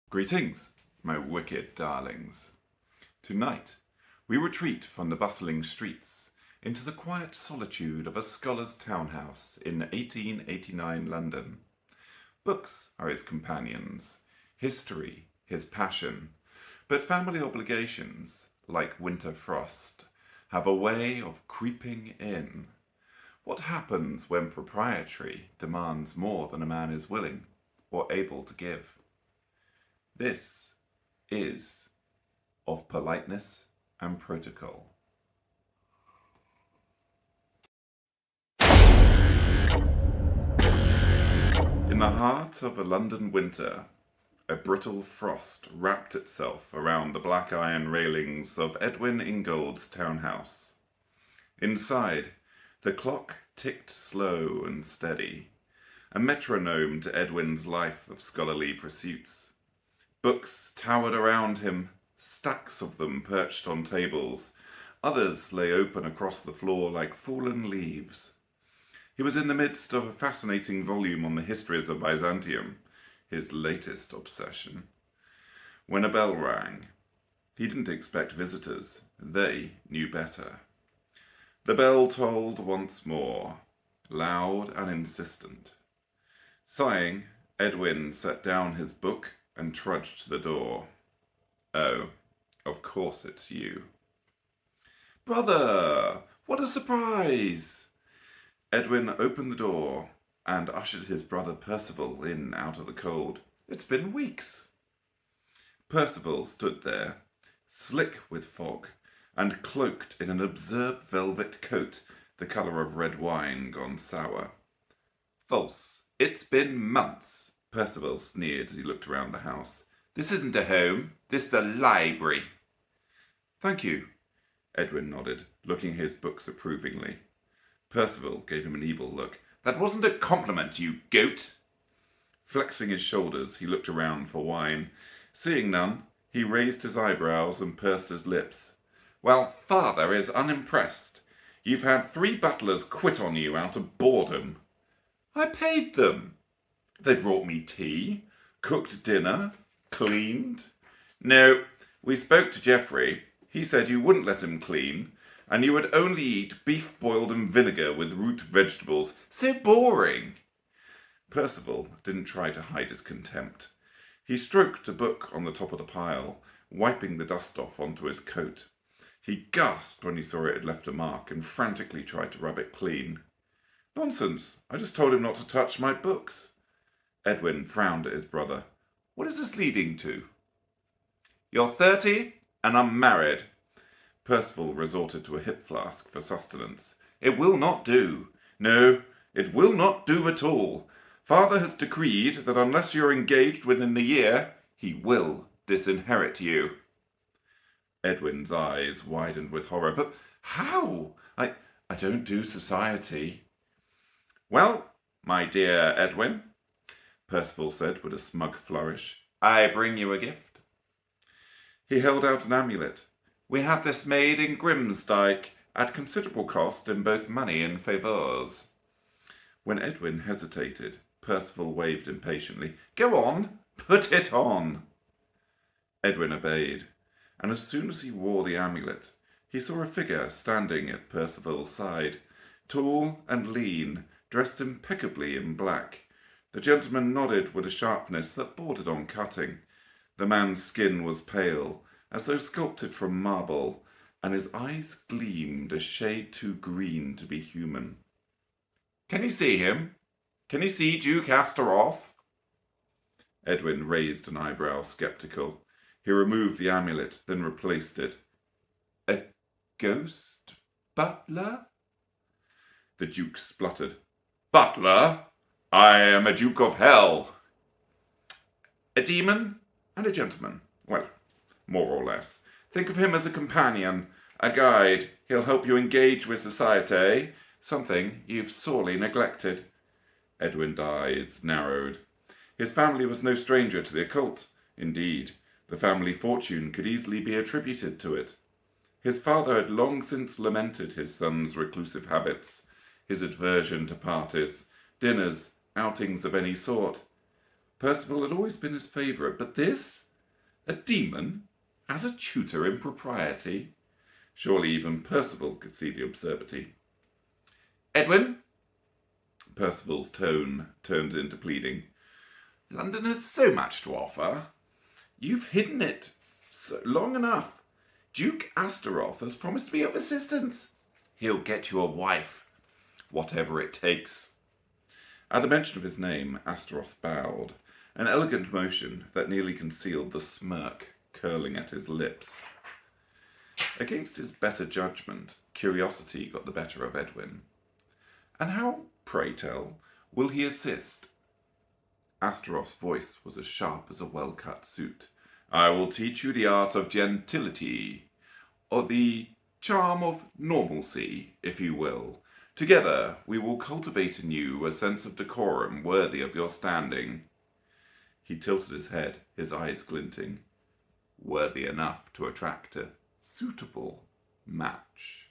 Greetings, my wicked darlings. Tonight, we retreat from the bustling streets into the quiet solitude of a scholar's townhouse in 1889 London. Books are his companions, history his passion, but family obligations, like winter frost, have a way of creeping in. What happens when propriety demands more than a man is willing or able to give? This is of politeness and protocol. In the heart of a London winter, a brittle frost wrapped itself around the black iron railings of Edwin Ingold's townhouse. Inside, the clock ticked slow and steady, a metronome to Edwin's life of scholarly pursuits. Books towered around him, stacks of them perched on tables. Others lay open across the floor like fallen leaves. He was in the midst of a fascinating volume on the histories of Byzantium, his latest obsession, when a bell rang. He didn't expect visitors. They knew better. The bell tolled once more, loud and insistent. Sighing, Edwin set down his book and trudged to the door. Oh, of course it's you. Brother, what a surprise! Edwin opened the door and ushered his brother Percival in out of the cold. It's been weeks. Percival stood there, slick with fog, and cloaked in an absurd velvet coat the colour of red wine gone sour. False. It's been months, Percival sneered as he looked around the house. This isn't a home, this is a library. Thank you, Edwin nodded, looking at his books approvingly. Percival gave him an evil look. That wasn't a compliment, you goat. Flexing his shoulders, he looked around for wine. Seeing none, he raised his eyebrows and pursed his lips. Well, father is unimpressed. You've had 3 butlers quit on you out of boredom. I paid them. They brought me tea, cooked dinner, cleaned. No, we spoke to Geoffrey. He said you wouldn't let him clean, and you would only eat beef boiled in vinegar with root vegetables. So boring. Percival didn't try to hide his contempt. He stroked a book on the top of the pile, wiping the dust off onto his coat. He gasped when he saw it had left a mark and frantically tried to rub it clean. Nonsense, I just told him not to touch my books. Edwin frowned at his brother. What is this leading to? You're 30 and I'm married. Percival resorted to a hip flask for sustenance. It will not do. No, it will not do at all. Father has decreed that unless you're engaged within the year, he will disinherit you. Edwin's eyes widened with horror. But how? I don't do society. Well, my dear Edwin, Percival said with a smug flourish, I bring you a gift. He held out an amulet. We had this made in Grimsdyke at considerable cost in both money and favours. When Edwin hesitated, Percival waved impatiently. Go on, put it on. Edwin obeyed, and as soon as he wore the amulet, he saw a figure standing at Percival's side, tall and lean, dressed impeccably in black. The gentleman nodded with a sharpness that bordered on cutting. The man's skin was pale, as though sculpted from marble, and his eyes gleamed a shade too green to be human. Can you see him? Can you see Duke Astaroth? Edwin raised an eyebrow, sceptical. He removed the amulet, then replaced it. A ghost butler? The Duke spluttered. Butler? I am a Duke of Hell. A demon and a gentleman. Well, more or less. Think of him as a companion, a guide. He'll help you engage with society, something you've sorely neglected. Edwin's eyes narrowed. His family was no stranger to the occult. Indeed, the family fortune could easily be attributed to it. His father had long since lamented his son's reclusive habits, his aversion to parties, dinners, outings of any sort. Percival had always been his favourite, but this? A demon? As a tutor in propriety? Surely even Percival could see the absurdity. Edwin? Percival's tone turned into pleading. London has so much to offer. You've hidden it so long enough. Duke Astaroth has promised to be of assistance. He'll get you a wife, whatever it takes. At the mention of his name, Astaroth bowed, an elegant motion that nearly concealed the smirk curling at his lips. Against his better judgment, curiosity got the better of Edwin. And how, pray tell, will he assist? Astaroth's voice was as sharp as a well-cut suit. I will teach you the art of gentility, or the charm of normalcy, if you will. Together we will cultivate in you a sense of decorum worthy of your standing. He tilted his head, his eyes glinting. Worthy enough to attract a suitable match.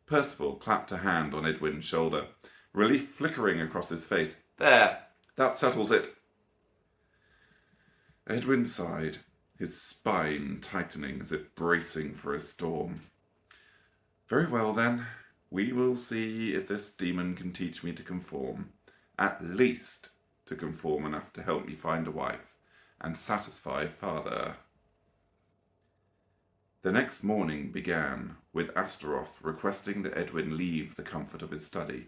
Percival clapped a hand on Edwin's shoulder, relief flickering across his face. There, that settles it. Edwin sighed, his spine tightening as if bracing for a storm. Very well then, we will see if this demon can teach me to conform, at least to conform enough to help me find a wife and satisfy father. The next morning began with Astaroth requesting that Edwin leave the comfort of his study.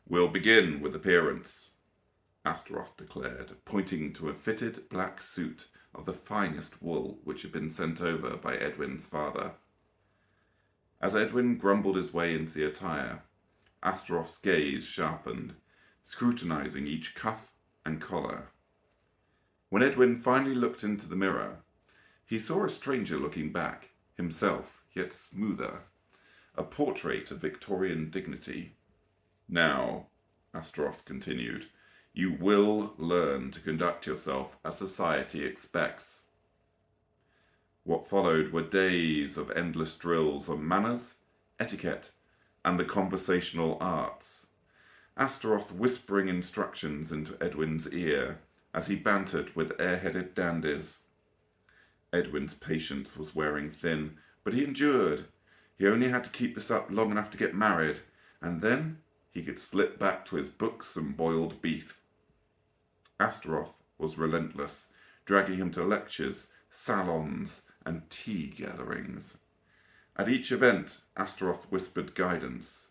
We'll begin with appearance, Astaroth declared, pointing to a fitted black suit of the finest wool which had been sent over by Edwin's father. As Edwin grumbled his way into the attire, Astaroth's gaze sharpened, scrutinizing each cuff and collar. When Edwin finally looked into the mirror, he saw a stranger looking back, himself, yet smoother, a portrait of Victorian dignity. Now, Astaroth continued, you will learn to conduct yourself as society expects. What followed were days of endless drills on manners, etiquette, and the conversational arts. Astaroth whispering instructions into Edwin's ear as he bantered with airheaded dandies. Edwin's patience was wearing thin, but he endured. He only had to keep this up long enough to get married, and then he could slip back to his books and boiled beef. Astaroth was relentless, dragging him to lectures, salons, and tea gatherings. At each event, Astaroth whispered guidance,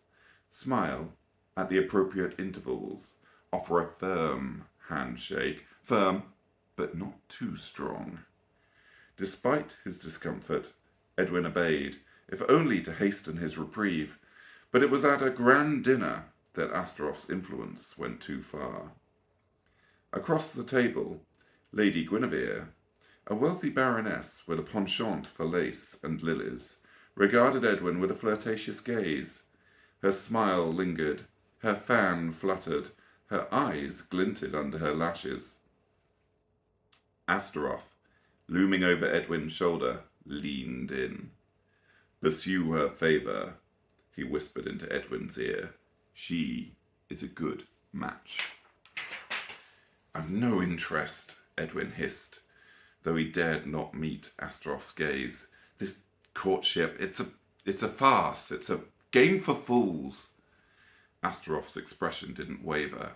smile at the appropriate intervals, offer a firm handshake, firm but not too strong. Despite his discomfort, Edwin obeyed, if only to hasten his reprieve, but it was at a grand dinner that Astaroth's influence went too far. Across the table, Lady Guinevere, a wealthy baroness with a penchant for lace and lilies, regarded Edwin with a flirtatious gaze. Her smile lingered, her fan fluttered, her eyes glinted under her lashes. Astaroth, looming over Edwin's shoulder, leaned in. Pursue her favour, he whispered into Edwin's ear. She is a good match. I've no interest, Edwin hissed, though he dared not meet Astaroth's gaze. This courtship, it's a farce, it's a game for fools. Astaroth's expression didn't waver.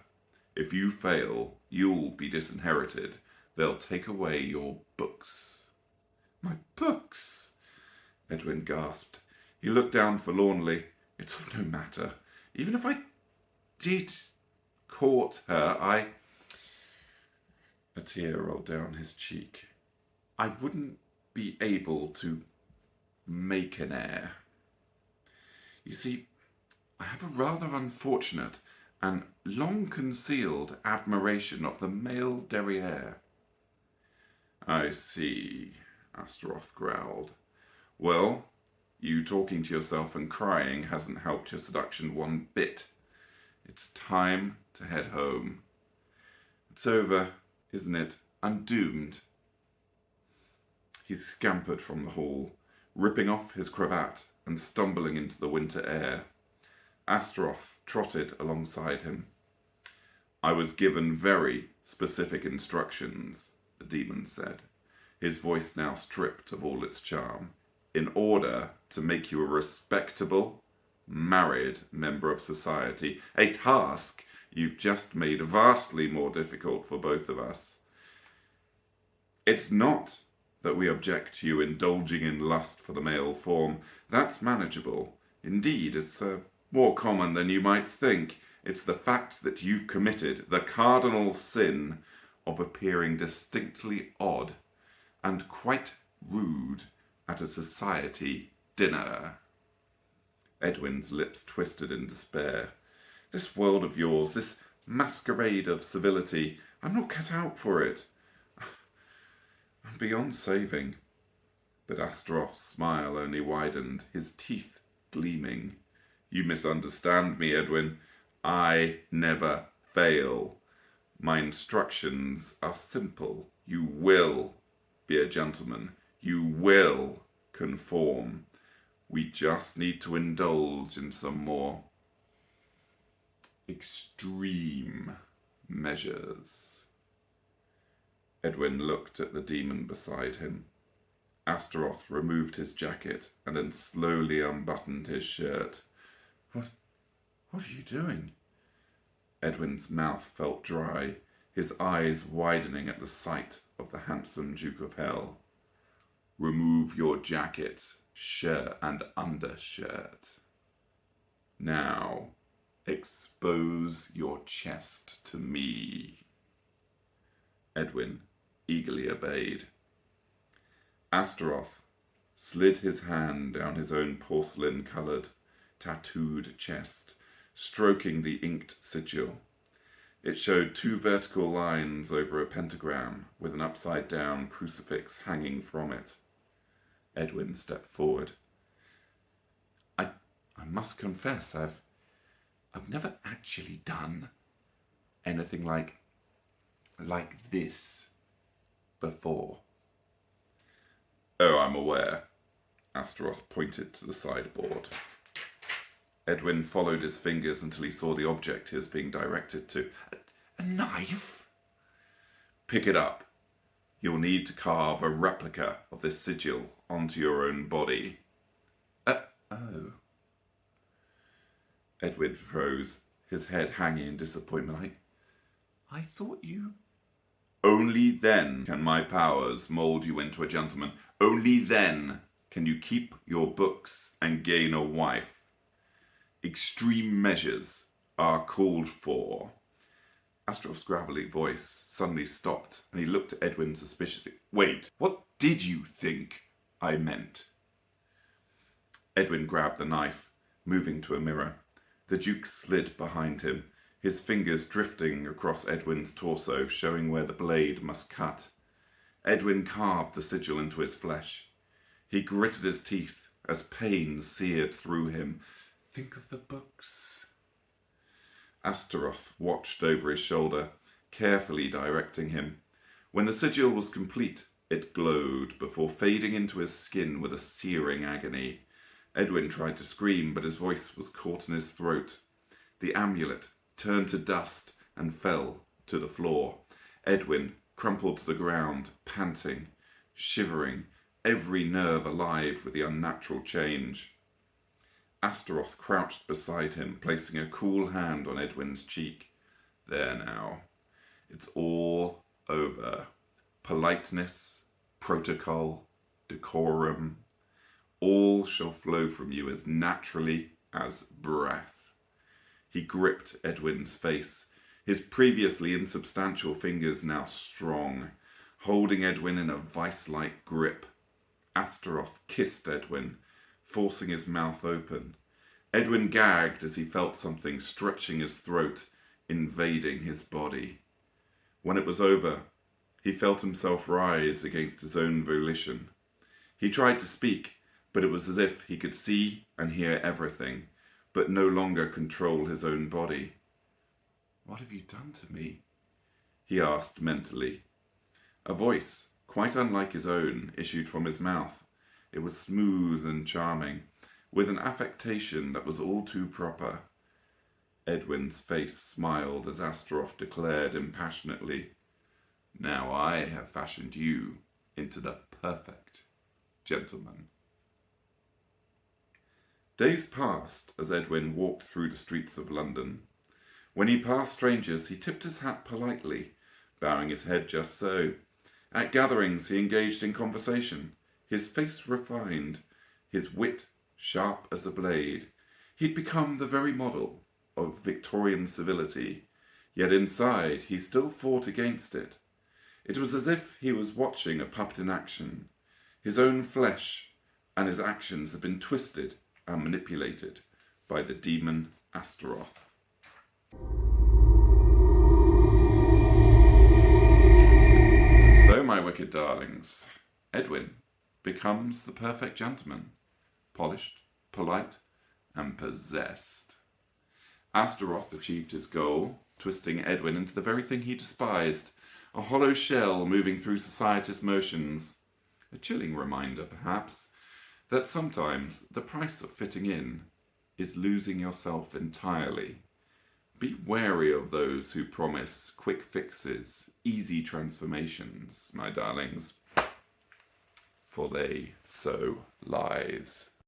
If you fail, you'll be disinherited. They'll take away your books. My books? Edwin gasped. He looked down forlornly. It's of no matter. Even if I did court her, A tear rolled down his cheek. I wouldn't be able to make an heir. You see, I have a rather unfortunate and long-concealed admiration of the male derriere. I see, Astaroth growled. Well, you talking to yourself and crying hasn't helped your seduction one bit. It's time to head home. It's over, isn't it? I'm doomed. He scampered from the hall, ripping off his cravat and stumbling into the winter air. Astaroth trotted alongside him. I was given very specific instructions, the demon said, his voice now stripped of all its charm, in order to make you a respectable, married member of society, a task you've just made vastly more difficult for both of us. It's not that we object to you indulging in lust for the male form. That's manageable. Indeed, it's more common than you might think. It's the fact that you've committed the cardinal sin of appearing distinctly odd and quite rude at a society dinner. Edwin's lips twisted in despair. This world of yours, this masquerade of civility, I'm not cut out for it. I'm beyond saving. But Astaroth's smile only widened, his teeth gleaming. You misunderstand me, Edwin. I never fail. My instructions are simple. You will be a gentleman. You will conform. We just need to indulge in some more extreme measures. Edwin looked at the demon beside him. Astaroth removed his jacket and then slowly unbuttoned his shirt. What are you doing? Edwin's mouth felt dry, his eyes widening at the sight of the handsome Duke of Hell. Remove your jacket, shirt and undershirt. Now, expose your chest to me. Edwin eagerly obeyed. Astaroth slid his hand down his own porcelain-coloured, tattooed chest, stroking the inked sigil. It showed 2 vertical lines over a pentagram with an upside-down crucifix hanging from it. Edwin stepped forward. I must confess, I've never actually done anything like this before. Oh, I'm aware. Astaroth pointed to the sideboard. Edwin followed his fingers until he saw the object he was being directed to. A knife? Pick it up. You'll need to carve a replica of this sigil onto your own body. Oh. Edwin froze, his head hanging in disappointment. I thought you... Only then can my powers mould you into a gentleman. Only then can you keep your books and gain a wife. Extreme measures are called for. Astaroth's gravelly voice suddenly stopped, and he looked at Edwin suspiciously. Wait, what did you think I meant? Edwin grabbed the knife, moving to a mirror. The Duke slid behind him, his fingers drifting across Edwin's torso, showing where the blade must cut. Edwin carved the sigil into his flesh. He gritted his teeth as pain seared through him. Think of the books. Astaroth watched over his shoulder, carefully directing him. When the sigil was complete, it glowed before fading into his skin with a searing agony. Edwin tried to scream, but his voice was caught in his throat. The amulet turned to dust and fell to the floor. Edwin crumpled to the ground, panting, shivering, every nerve alive with the unnatural change. Astaroth crouched beside him, placing a cool hand on Edwin's cheek. There now. It's all over. Politeness, protocol, decorum, all shall flow from you as naturally as breath. He gripped Edwin's face, his previously insubstantial fingers now strong, holding Edwin in a vice-like grip. Astaroth kissed Edwin, forcing his mouth open. Edwin gagged as he felt something stretching his throat, invading his body. When it was over, he felt himself rise against his own volition. He tried to speak, but it was as if he could see and hear everything, but no longer control his own body. What have you done to me? He asked mentally. A voice, quite unlike his own, issued from his mouth. It was smooth and charming, with an affectation that was all too proper. Edwin's face smiled as Astaroth declared impassionately, "Now I have fashioned you into the perfect gentleman." Days passed as Edwin walked through the streets of London. When he passed strangers, he tipped his hat politely, bowing his head just so. At gatherings, he engaged in conversation, his face refined, his wit sharp as a blade. He'd become the very model of Victorian civility, yet inside he still fought against it. It was as if he was watching a puppet in action. His own flesh and his actions had been twisted and manipulated by the demon Astaroth. So, my wicked darlings, Edwin becomes the perfect gentleman, polished, polite, and possessed. Astaroth achieved his goal, twisting Edwin into the very thing he despised, a hollow shell moving through society's motions. A chilling reminder, perhaps, that sometimes the price of fitting in is losing yourself entirely. Be wary of those who promise quick fixes, easy transformations, my darlings, for they sow lies.